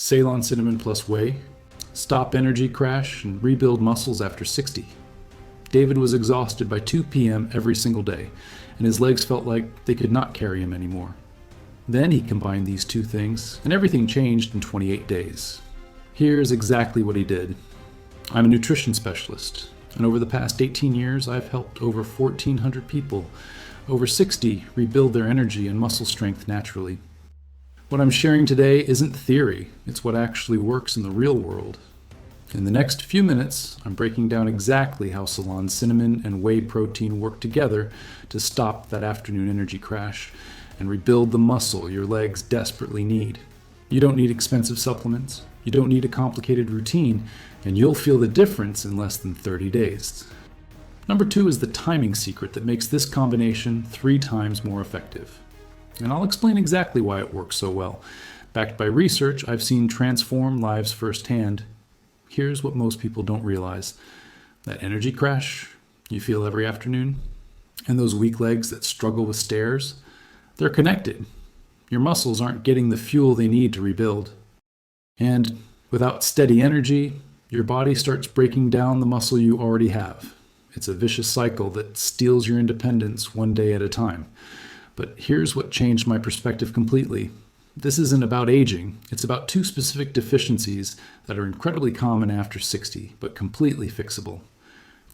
Ceylon cinnamon plus whey, stop energy crash, and rebuild muscles after 60. David was exhausted by 2 p.m. every single day, and his legs felt like they could not carry him anymore. Then he combined these two things, and everything changed in 28 days. Here's exactly what he did. I'm a nutrition specialist, and over the past 18 years, I've helped over 1,400 people, over 60, rebuild their energy and muscle strength naturally. What I'm sharing today isn't theory, it's what actually works in the real world. In the next few minutes, I'm breaking down exactly how Ceylon cinnamon and whey protein work together to stop that afternoon energy crash and rebuild the muscle your legs desperately need. You don't need expensive supplements, you don't need a complicated routine, and you'll feel the difference in less than 30 days. Number 2 is the timing secret that makes this combination 3 times more effective. And I'll explain exactly why it works so well. Backed by research I've seen transform lives firsthand. Here's what most people don't realize. That energy crash you feel every afternoon, and those weak legs that struggle with stairs, they're connected. Your muscles aren't getting the fuel they need to rebuild. And without steady energy, your body starts breaking down the muscle you already have. It's a vicious cycle that steals your independence one day at a time. But here's what changed my perspective completely. This isn't about aging, it's about 2 specific deficiencies that are incredibly common after 60, but completely fixable.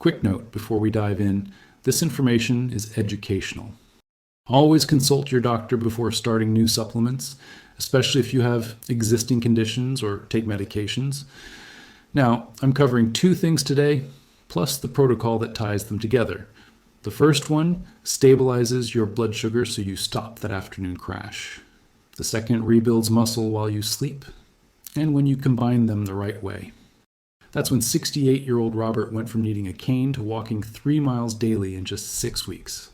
Quick note before we dive in, this information is educational. Always consult your doctor before starting new supplements, especially if you have existing conditions or take medications. Now, I'm covering 2 things today, plus the protocol that ties them together. The first one stabilizes your blood sugar so you stop that afternoon crash. The second rebuilds muscle while you sleep, and when you combine them the right way. That's when 68-year-old Robert went from needing a cane to walking 3 miles daily in just 6 weeks.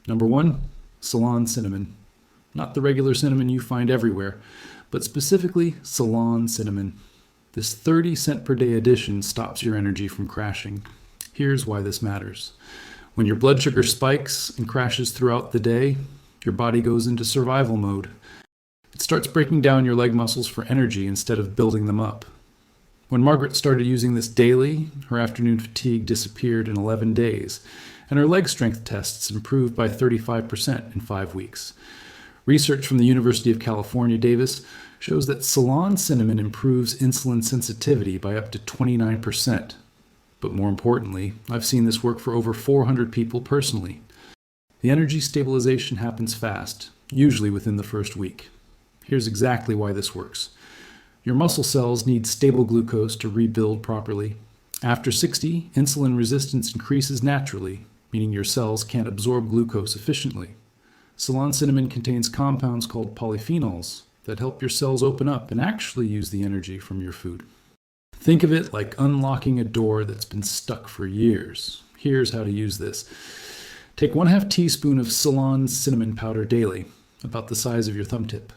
Number 1, Ceylon cinnamon. Not the regular cinnamon you find everywhere, but specifically Ceylon cinnamon. This 30-cent per day addition stops your energy from crashing. Here's why this matters. When your blood sugar spikes and crashes throughout the day, your body goes into survival mode. It starts breaking down your leg muscles for energy instead of building them up. When Margaret started using this daily, her afternoon fatigue disappeared in 11 days, and her leg strength tests improved by 35% in 5 weeks. Research from the University of California, Davis, shows that Ceylon cinnamon improves insulin sensitivity by up to 29%. But more importantly, I've seen this work for over 400 people personally. The energy stabilization happens fast, usually within the first week. Here's exactly why this works. Your muscle cells need stable glucose to rebuild properly. After 60, insulin resistance increases naturally, meaning your cells can't absorb glucose efficiently. Ceylon cinnamon contains compounds called polyphenols that help your cells open up and actually use the energy from your food. Think of it like unlocking a door that's been stuck for years. Here's how to use this. Take 1/2 teaspoon of Ceylon cinnamon powder daily, about the size of your thumb tip.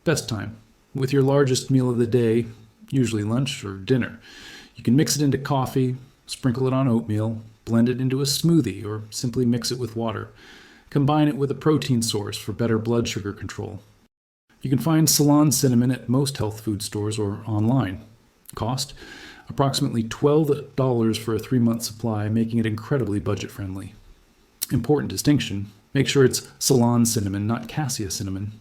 Best time, with your largest meal of the day, usually lunch or dinner. You can mix it into coffee, sprinkle it on oatmeal, blend it into a smoothie, or simply mix it with water. Combine it with a protein source for better blood sugar control. You can find Ceylon cinnamon at most health food stores or online. Cost? Approximately $12 for a 3-month supply, making it incredibly budget-friendly. Important distinction, make sure it's Ceylon cinnamon, not cassia cinnamon.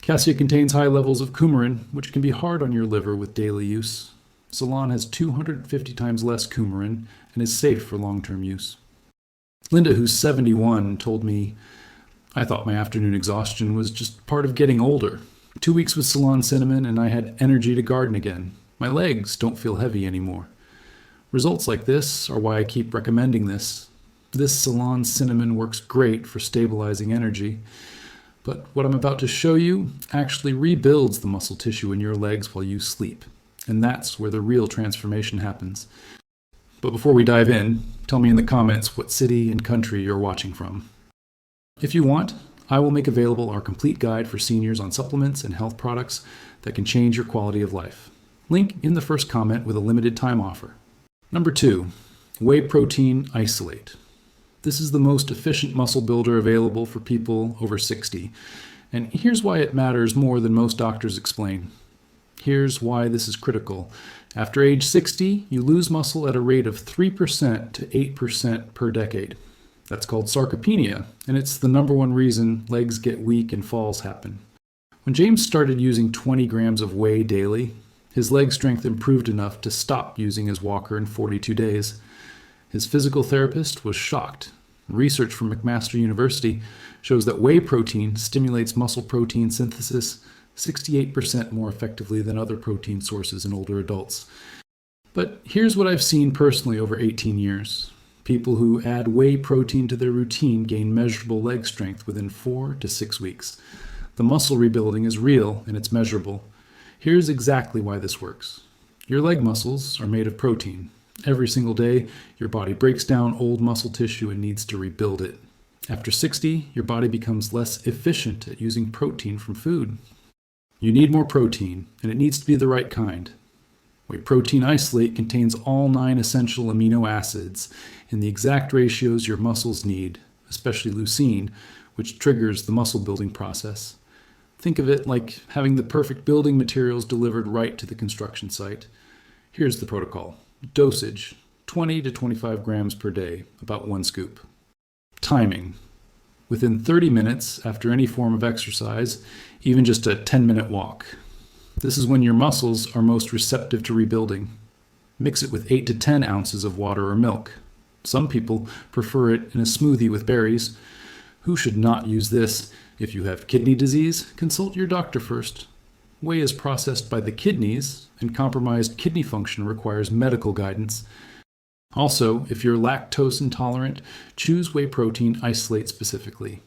Cassia contains high levels of coumarin, which can be hard on your liver with daily use. Ceylon has 250 times less coumarin and is safe for long-term use. Linda, who's 71, told me, "I thought my afternoon exhaustion was just part of getting older. 2 weeks with Ceylon cinnamon and I had energy to garden again. My legs don't feel heavy anymore." Results like this are why I keep recommending this. This Ceylon cinnamon works great for stabilizing energy, but what I'm about to show you actually rebuilds the muscle tissue in your legs while you sleep, and that's where the real transformation happens. But before we dive in, tell me in the comments what city and country you're watching from. If you want, I will make available our complete guide for seniors on supplements and health products that can change your quality of life. Link in the first comment with a limited time offer. Number 2, whey protein isolate. This is the most efficient muscle builder available for people over 60, and here's why it matters more than most doctors explain. Here's why this is critical. After age 60, you lose muscle at a rate of 3% to 8% per decade. That's called sarcopenia, and it's the number one reason legs get weak and falls happen. When James started using 20 grams of whey daily, his leg strength improved enough to stop using his walker in 42 days. His physical therapist was shocked. Research from McMaster University shows that whey protein stimulates muscle protein synthesis 68% more effectively than other protein sources in older adults. But here's what I've seen personally over 18 years. People who add whey protein to their routine gain measurable leg strength within 4 to 6 weeks. The muscle rebuilding is real and it's measurable. Here's exactly why this works. Your leg muscles are made of protein. Every single day, your body breaks down old muscle tissue and needs to rebuild it. After 60, your body becomes less efficient at using protein from food. You need more protein, and it needs to be the right kind. Whey protein isolate contains all 9 essential amino acids in the exact ratios your muscles need, especially leucine, which triggers the muscle building process. Think of it like having the perfect building materials delivered right to the construction site. Here's the protocol. Dosage, 20 to 25 grams per day, about 1 scoop. Timing. Within 30 minutes after any form of exercise, even just a 10-minute walk. This is when your muscles are most receptive to rebuilding. Mix it with 8 to 10 ounces of water or milk. Some people prefer it in a smoothie with berries. Who should not use this? If you have kidney disease, consult your doctor first. Whey is processed by the kidneys, and compromised kidney function requires medical guidance. Also, if you're lactose intolerant, choose whey protein isolate specifically.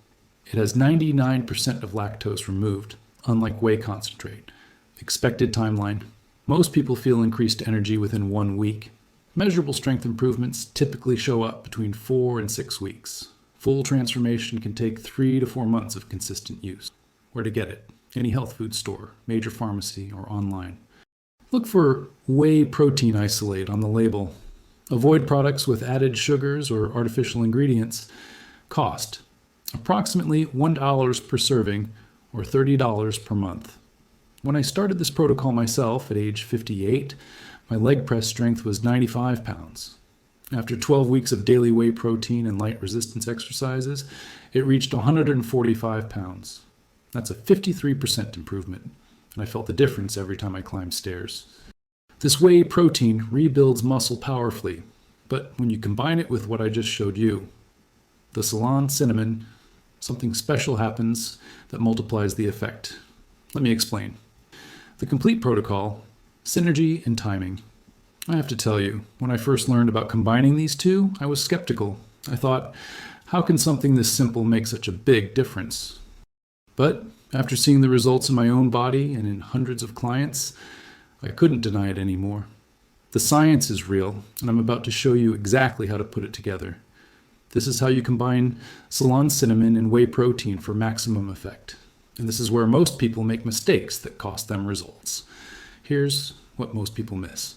It has 99% of lactose removed, unlike whey concentrate. Expected timeline. Most people feel increased energy within 1 week. Measurable strength improvements typically show up between 4 and 6 weeks. Full transformation can take 3 to 4 months of consistent use. Where to get it? Any health food store, major pharmacy, or online. Look for whey protein isolate on the label. Avoid products with added sugars or artificial ingredients. Cost: approximately $1 per serving or $30 per month. When I started this protocol myself at age 58, my leg press strength was 95 pounds. After 12 weeks of daily whey protein and light resistance exercises, it reached 145 pounds. That's a 53% improvement, and I felt the difference every time I climbed stairs. This whey protein rebuilds muscle powerfully, but when you combine it with what I just showed you, the Ceylon cinnamon, something special happens that multiplies the effect. Let me explain. The complete protocol, synergy and timing. I have to tell you, when I first learned about combining these two, I was skeptical. I thought, how can something this simple make such a big difference? But after seeing the results in my own body and in hundreds of clients, I couldn't deny it anymore. The science is real, and I'm about to show you exactly how to put it together. This is how you combine Ceylon cinnamon and whey protein for maximum effect. And this is where most people make mistakes that cost them results. Here's what most people miss.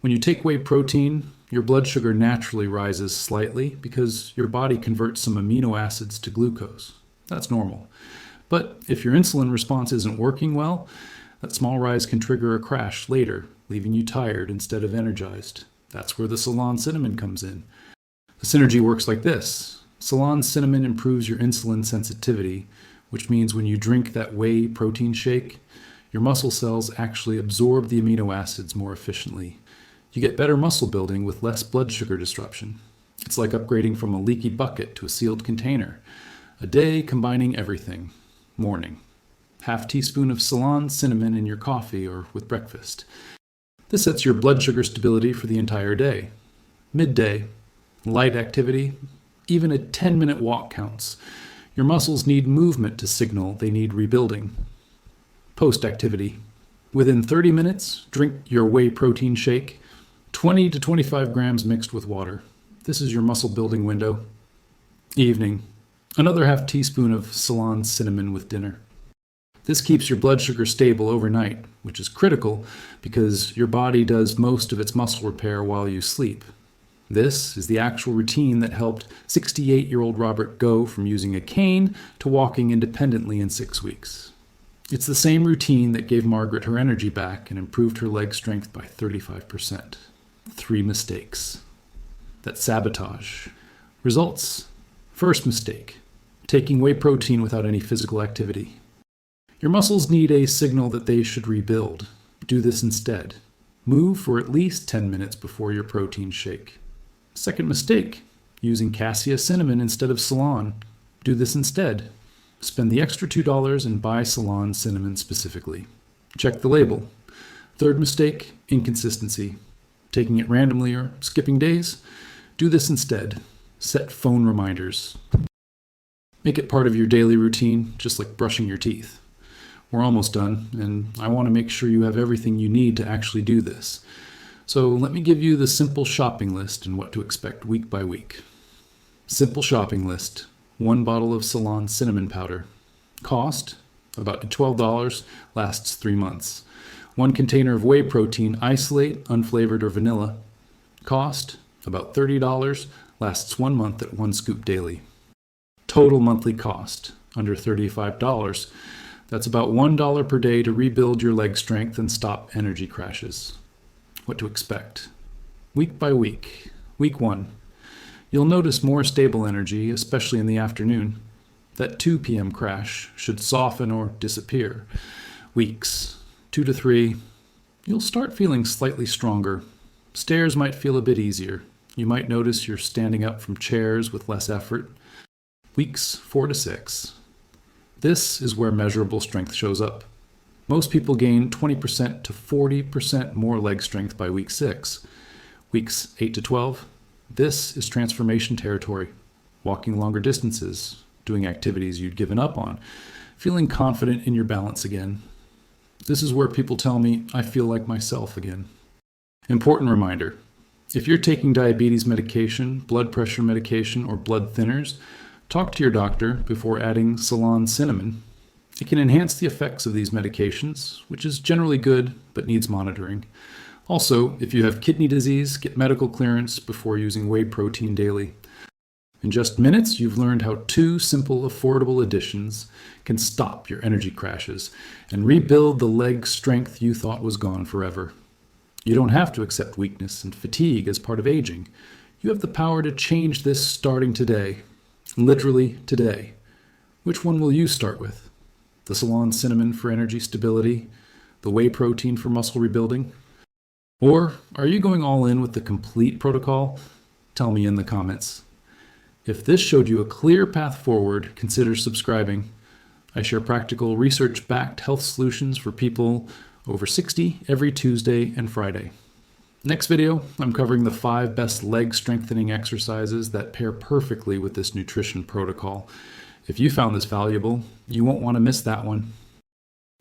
When you take whey protein, your blood sugar naturally rises slightly because your body converts some amino acids to glucose. That's normal. But if your insulin response isn't working well, that small rise can trigger a crash later, leaving you tired instead of energized. That's where the Ceylon cinnamon comes in. The synergy works like this. Ceylon cinnamon improves your insulin sensitivity, which means when you drink that whey protein shake, your muscle cells actually absorb the amino acids more efficiently. You get better muscle building with less blood sugar disruption. It's like upgrading from a leaky bucket to a sealed container. A day combining everything. Morning. Half teaspoon of Ceylon cinnamon in your coffee or with breakfast. This sets your blood sugar stability for the entire day. Midday. Light activity. Even a 10-minute walk counts. Your muscles need movement to signal they need rebuilding. Post-activity. Within 30 minutes, drink your whey protein shake. 20 to 25 grams mixed with water. This is your muscle building window. Evening. Another half teaspoon of Ceylon cinnamon with dinner. This keeps your blood sugar stable overnight, which is critical because your body does most of its muscle repair while you sleep. This is the actual routine that helped 68-year-old Robert go from using a cane to walking independently in 6 weeks. It's the same routine that gave Margaret her energy back and improved her leg strength by 35%. 3 mistakes. That's sabotage. Results. First mistake. Taking whey protein without any physical activity. Your muscles need a signal that they should rebuild. Do this instead. Move for at least 10 minutes before your protein shake. Second mistake. Using cassia cinnamon instead of Ceylon. Do this instead. Spend the extra $2 and buy Ceylon cinnamon specifically. Check the label. Third mistake, inconsistency. Taking it randomly or skipping days. Do this instead. Set phone reminders. Make it part of your daily routine, just like brushing your teeth. We're almost done, and I want to make sure you have everything you need to actually do this. So let me give you the simple shopping list and what to expect week by week. Simple shopping list. 1 bottle of Ceylon cinnamon powder. Cost, about $12, lasts 3 months. 1 container of whey protein, isolate, unflavored or vanilla. Cost, about $30, lasts 1 month at 1 scoop daily. Total monthly cost, under $35. That's about $1 per day to rebuild your leg strength and stop energy crashes. What to expect. Week by week. Week 1. You'll notice more stable energy, especially in the afternoon. That 2 p.m. crash should soften or disappear. Weeks 2 to 3. You'll start feeling slightly stronger. Stairs might feel a bit easier. You might notice you're standing up from chairs with less effort. Weeks 4 to 6. This is where measurable strength shows up. Most people gain 20% to 40% more leg strength by week 6. Weeks 8 to 12. This is transformation territory. Walking longer distances, doing activities you'd given up on, feeling confident in your balance again. This is where people tell me, I feel like myself again. Important reminder, if you're taking diabetes medication, blood pressure medication, or blood thinners, talk to your doctor before adding Ceylon cinnamon. It can enhance the effects of these medications, which is generally good but needs monitoring. Also, if you have kidney disease, get medical clearance before using whey protein daily. In just minutes, you've learned how 2 simple, affordable additions can stop your energy crashes and rebuild the leg strength you thought was gone forever. You don't have to accept weakness and fatigue as part of aging. You have the power to change this starting today. Literally today. Which one will you start with? The Ceylon cinnamon for energy stability? The whey protein for muscle rebuilding? Or are you going all in with the complete protocol? Tell me in the comments. If this showed you a clear path forward, consider subscribing. I share practical, research-backed health solutions for people over 60 every Tuesday and Friday. Next video, I'm covering the 5 best leg strengthening exercises that pair perfectly with this nutrition protocol. If you found this valuable, you won't want to miss that one.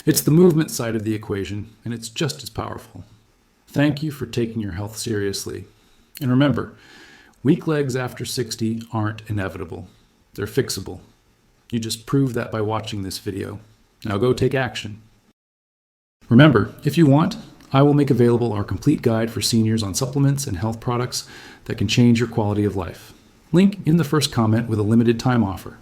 It's the movement side of the equation, and it's just as powerful. Thank you for taking your health seriously. And remember, weak legs after 60 aren't inevitable. They're fixable. You just proved that by watching this video. Now go take action. Remember, if you want, I will make available our complete guide for seniors on supplements and health products that can change your quality of life. Link in the first comment with a limited time offer.